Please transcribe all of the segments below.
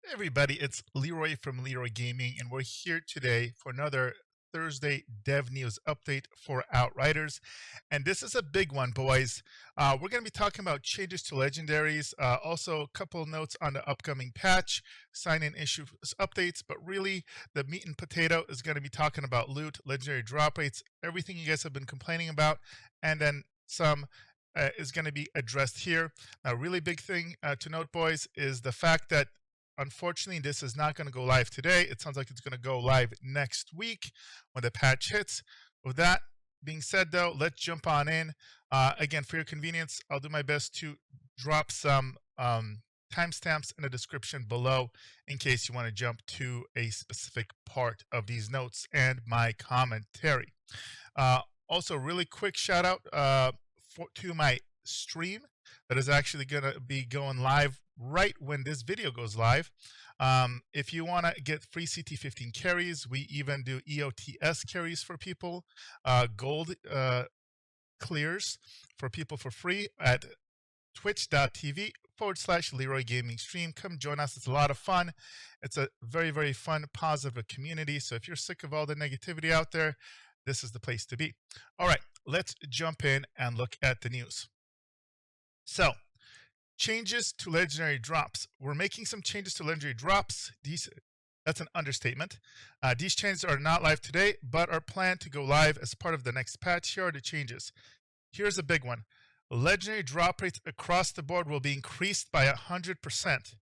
Hey everybody, it's Leroy from Leeroy Gaming, and we're here today for another Thursday Dev News update for Outriders. And this is a big one, boys. We're going to be talking about changes to legendaries, also a couple of notes on the upcoming patch, sign-in issues updates, but really the meat and potato is going to be talking about loot, legendary drop rates, everything you guys have been complaining about, and then some is going to be addressed here. Now, really big thing to note, boys, is the fact that unfortunately, this is not going to go live today. It sounds like it's going to go live next week when the patch hits. With that being said, though, let's jump on in. Again, for your convenience, I'll do my best to drop some timestamps in the description below in case you want to jump to a specific part of these notes and my commentary. Also, really quick shout out to my stream that is actually going to be going live right when this video goes live. If you want to get free CT15 carries, we even do EOTS carries for people, gold clears for people for free at twitch.tv/Leeroy Gaming Stream. Come join us. It's a lot of fun. It's a very, very fun, positive community. So if you're sick of all the negativity out there, this is the place to be. All right, let's jump in and look at the news. So, changes to legendary drops. We're making some changes to legendary drops. That's an understatement. These changes are not live today, but are planned to go live as part of the next patch. Here are the changes. Here's a big one. Legendary drop rates across the board will be increased by 100%.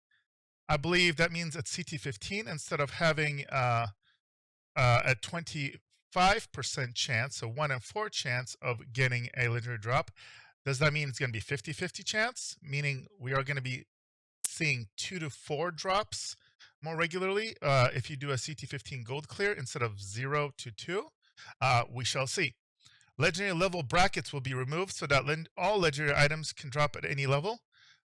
I believe that means at CT15, instead of having a 25% chance, so 1 in 4 chance of getting a legendary drop, does that mean it's going to be 50-50 chance? Meaning we are going to be seeing 2 to 4 drops more regularly if you do a CT15 gold clear instead of 0 to 2. We shall see. Legendary level brackets will be removed so that all legendary items can drop at any level.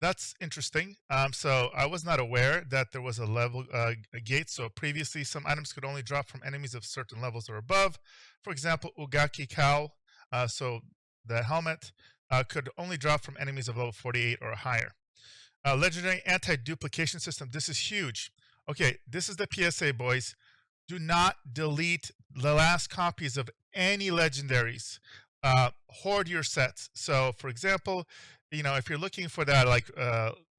That's interesting. So I was not aware that there was a level a gate. So previously, some items could only drop from enemies of certain levels or above. For example, Ugaki Cowl, so the helmet, could only drop from enemies of level 48 or higher. Legendary anti-duplication system. This is huge. Okay, this is the PSA, boys. Do not delete the last copies of any legendaries. Hoard your sets. So, for example, if you're looking for that like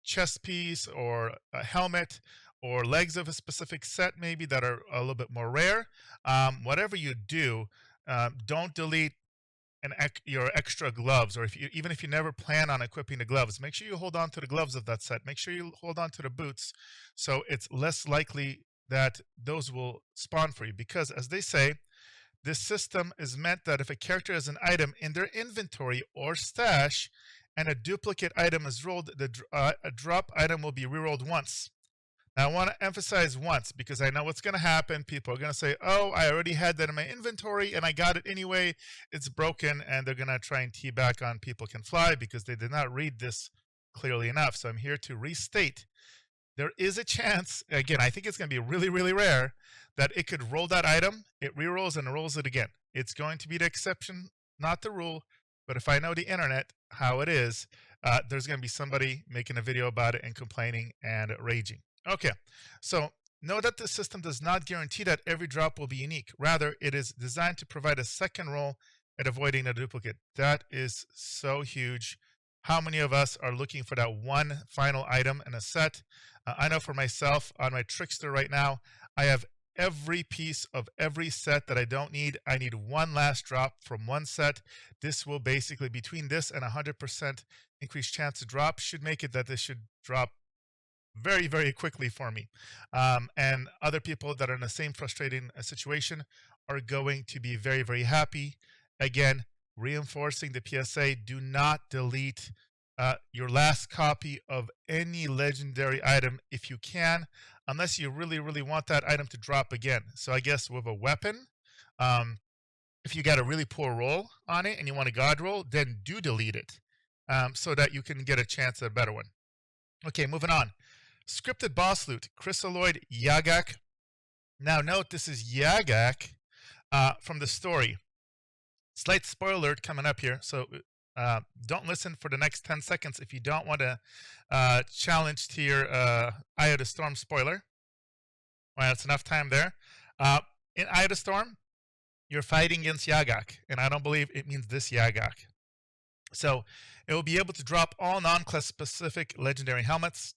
chest piece or a helmet or legs of a specific set maybe that are a little bit more rare, whatever you do, don't delete your extra gloves, or even if you never plan on equipping the gloves, make sure you hold on to the gloves of that set. Make sure you hold on to the boots, so it's less likely that those will spawn for you. Because as they say, this system is meant that if a character has an item in their inventory or stash and a duplicate item is rolled, a drop item will be rerolled once. Now, I want to emphasize once because I know what's going to happen. People are going to say, oh, I already had that in my inventory and I got it anyway. It's broken, and they're going to try and tee back on People Can Fly because they did not read this clearly enough. So I'm here to restate. There is a chance, again, I think it's going to be really, really rare, that it could roll that item, it rerolls and rolls it again. It's going to be the exception, not the rule. But if I know the internet, how it is, there's going to be somebody making a video about it and complaining and raging. Okay, so know that the system does not guarantee that every drop will be unique. Rather, it is designed to provide a second roll at avoiding a duplicate. That is so huge. How many of us are looking for that one final item in a set? I know for myself, on my Trickster right now, I have every piece of every set that I don't need. I need one last drop from one set. This will basically, between this and 100% increased chance to drop, should make it that this should drop very, very quickly for me. And other people that are in the same frustrating situation are going to be very, very happy. Again, reinforcing the PSA, do not delete your last copy of any legendary item if you can, unless you really, really want that item to drop again. So I guess with a weapon, if you got a really poor roll on it and you want a god roll, then do delete it so that you can get a chance at a better one. Okay, moving on. Scripted boss loot, Chrysaloid Yagak. Now note, this is Yagak from the story. Slight spoiler alert coming up here. So Don't listen for the next 10 seconds if you don't want to challenge to your Eye of the Storm spoiler. Well, that's enough time there. In Eye of the Storm, you're fighting against Yagak, and I don't believe it means this Yagak. So it will be able to drop all non-class specific legendary helmets.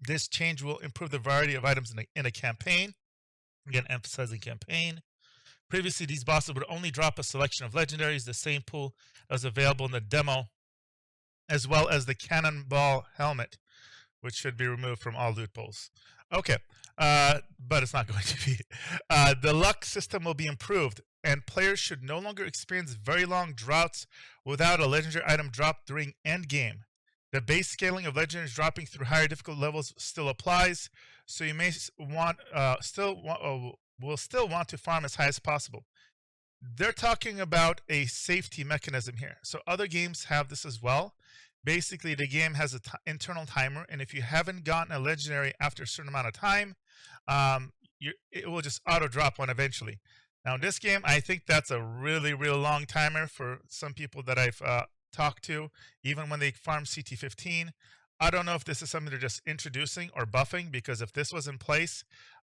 This change will improve the variety of items in a campaign. Again, emphasizing campaign. Previously, these bosses would only drop a selection of legendaries, the same pool that was available in the demo, as well as the cannonball helmet, which should be removed from all loot pools. Okay, but it's not going to be. The luck system will be improved, and players should no longer experience very long droughts without a legendary item dropped during endgame. The base scaling of legendaries dropping through higher difficulty levels still applies, so you may will still want to farm as high as possible. They're talking about a safety mechanism here. So other games have this as well. Basically, the game has an internal timer, and if you haven't gotten a legendary after a certain amount of time, it will just auto drop one eventually. Now, in this game, I think that's a really, really long timer for some people that I've talked to, even when they farm CT15. I don't know if this is something they're just introducing or buffing, because if this was in place,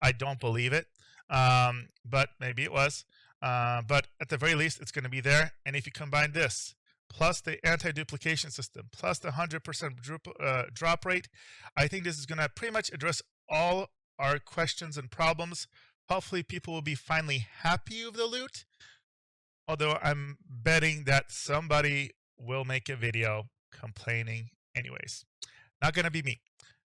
I don't believe it. But maybe it was. But at the very least, it's going to be there. And if you combine this, plus the anti-duplication system, plus the 100% drop rate, I think this is going to pretty much address all our questions and problems. Hopefully, people will be finally happy with the loot. Although I'm betting that somebody will make a video complaining anyways. Not going to be me.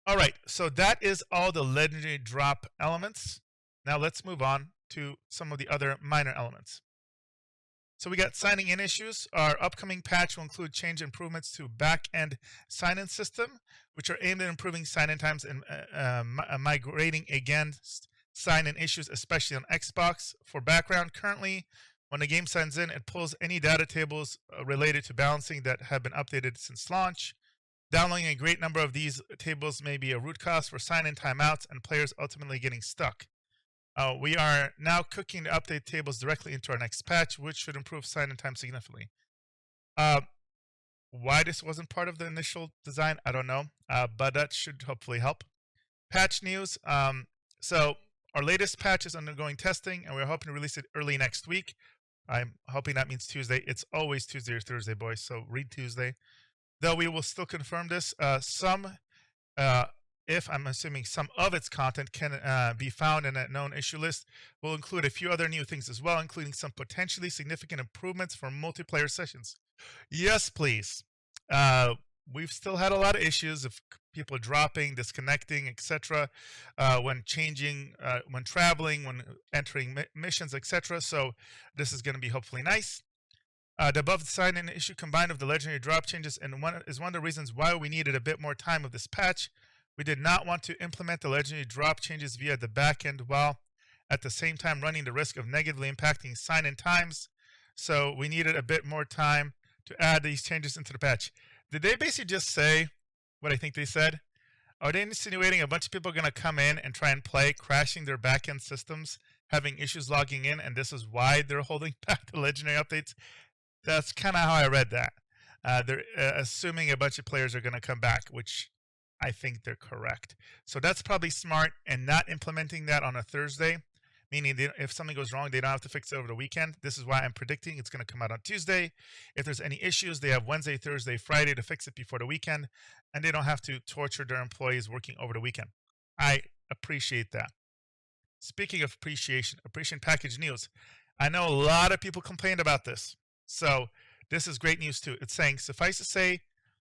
All right, so that is all the legendary drop elements. Now let's move on to some of the other minor elements. So we got signing in issues. Our upcoming patch will include change improvements to back-end sign-in system, which are aimed at improving sign-in times and migrating against sign-in issues, especially on Xbox. For background, currently, when the game signs in, it pulls any data tables related to balancing that have been updated since launch. Downloading a great number of these tables may be a root cause for sign-in timeouts and players ultimately getting stuck. We are now cooking to update tables directly into our next patch, which should improve sign-in time significantly. Why this wasn't part of the initial design, I don't know, but that should hopefully help. Patch news. So our latest patch is undergoing testing, and we're hoping to release it early next week. I'm hoping that means Tuesday. It's always Tuesday or Thursday, boys, so read Tuesday. Though we will still confirm this, if I'm assuming some of its content can be found in a known issue list, we'll include a few other new things as well, including some potentially significant improvements for multiplayer sessions. Yes, please. We've still had a lot of issues of people dropping, disconnecting, etc. When changing, when traveling, when entering missions, etc. So this is going to be hopefully nice. The above sign-in issue combined with the legendary drop changes is one of the reasons why we needed a bit more time of this patch. We did not want to implement the legendary drop changes via the back end while at the same time running the risk of negatively impacting sign-in times. So we needed a bit more time to add these changes into the patch. Did they basically just say what I think they said? Are they insinuating a bunch of people are going to come in and try and play, crashing their back-end systems, having issues logging in, and this is why they're holding back the legendary updates? That's kind of how I read that. They're assuming a bunch of players are going to come back, which I think they're correct. So that's probably smart, and not implementing that on a Thursday, meaning if something goes wrong, they don't have to fix it over the weekend. This is why I'm predicting it's going to come out on Tuesday. If there's any issues, they have Wednesday, Thursday, Friday to fix it before the weekend, and they don't have to torture their employees working over the weekend. I appreciate that. Speaking of appreciation package news. I know a lot of people complained about this. So this is great news too. It's saying, suffice to say,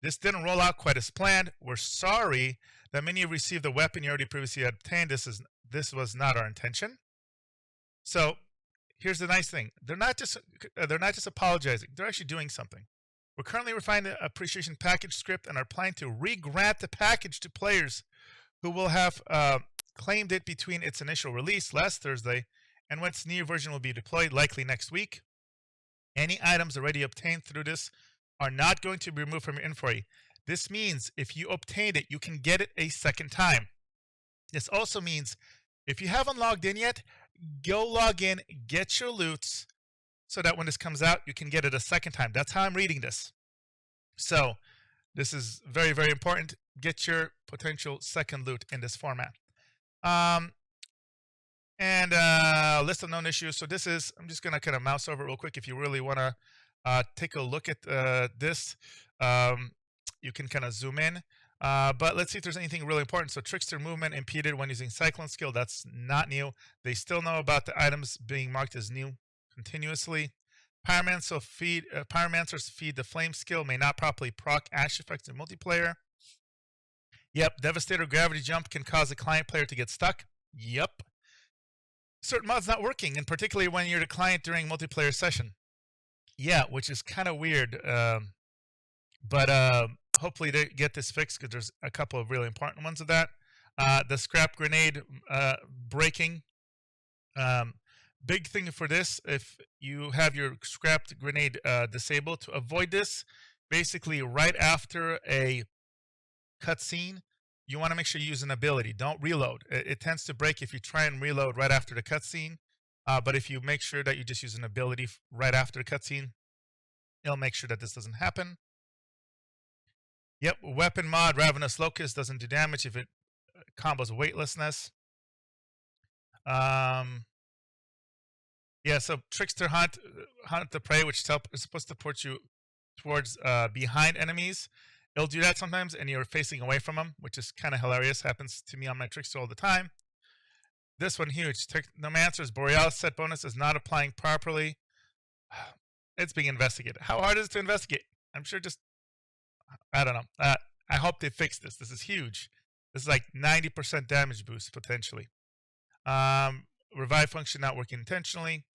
this didn't roll out quite as planned. We're sorry that many received the weapon you already previously obtained. This was not our intention. So here's the nice thing. They're not just apologizing. They're actually doing something. We're currently refining the appreciation package script and are planning to re-grant the package to players who will have claimed it between its initial release last Thursday and when its new version will be deployed, likely next week. Any items already obtained through this are not going to be removed from your inventory. This means if you obtained it, you can get it a second time. This also means if you haven't logged in yet, go log in, get your loots, so that when this comes out, you can get it a second time. That's how I'm reading this. So this is very, very important. Get your potential second loot in this format. Um, and list of known issues. So this is, I'm just going to kind of mouse over it real quick. If you really want to take a look at this, um, you can kind of zoom in. But let's see if there's anything really important. So trickster movement impeded when using cyclone skill. That's not new. They still know about the items being marked as new continuously. Pyromancers feed the flame skill, may not properly proc ash effects in multiplayer. Yep, Devastator gravity jump can cause a client player to get stuck. Yep. Certain mods not working, and particularly when you're the client during multiplayer session. Yeah, which is kind of weird. But hopefully they get this fixed because there's a couple of really important ones of that. The scrap grenade breaking. Big thing for this, if you have your scrapped grenade disabled, to avoid this, basically right after a cutscene, you want to make sure you use an ability. Don't reload. It tends to break if you try and reload right after the cutscene. But if you make sure that you just use an ability right after the cutscene, it'll make sure that this doesn't happen. Yep, weapon mod, Ravenous Locust doesn't do damage if it combos weightlessness. Yeah, so Trickster Hunt the prey, which is supposed to put you towards behind enemies. It'll do that sometimes, and you're facing away from them, which is kind of hilarious. Happens to me on my Trickster all the time. This one huge. Technomancer's Borealis set bonus is not applying properly. It's being investigated. How hard is it to investigate? I'm sure I don't know. I hope they fix this. This is huge. This is like 90% damage boost potentially. Revive function not working intentionally.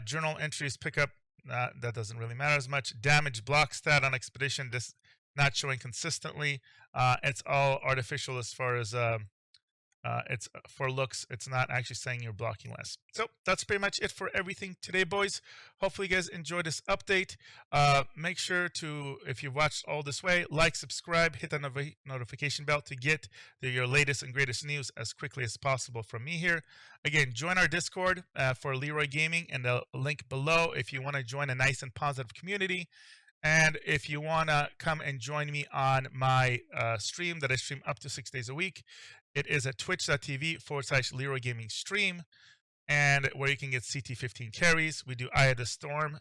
Journal entries pickup, that doesn't really matter as much. Damage block stat on expedition, this not showing consistently. It's all artificial as far as it's for looks. It's not actually saying you're blocking less. So that's pretty much it for everything today, boys. Hopefully you guys enjoyed this update. Make sure to, if you've watched all this way, like, subscribe, hit that notification bell to get your latest and greatest news as quickly as possible from me here. Again, join our Discord for Leeroy Gaming, and the link below if you want to join a nice and positive community. And if you want to come and join me on my stream that I stream up to 6 days a week, it is at twitch.tv/Leeroy Gaming Stream, and where you can get CT15 carries. We do Eye of the Storm,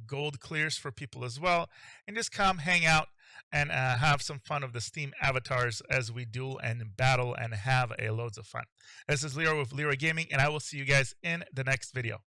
gold clears for people as well. And just come hang out and have some fun of the Steam avatars as we duel and battle and have loads of fun. This is Leeroy with Leeroy Gaming, and I will see you guys in the next video.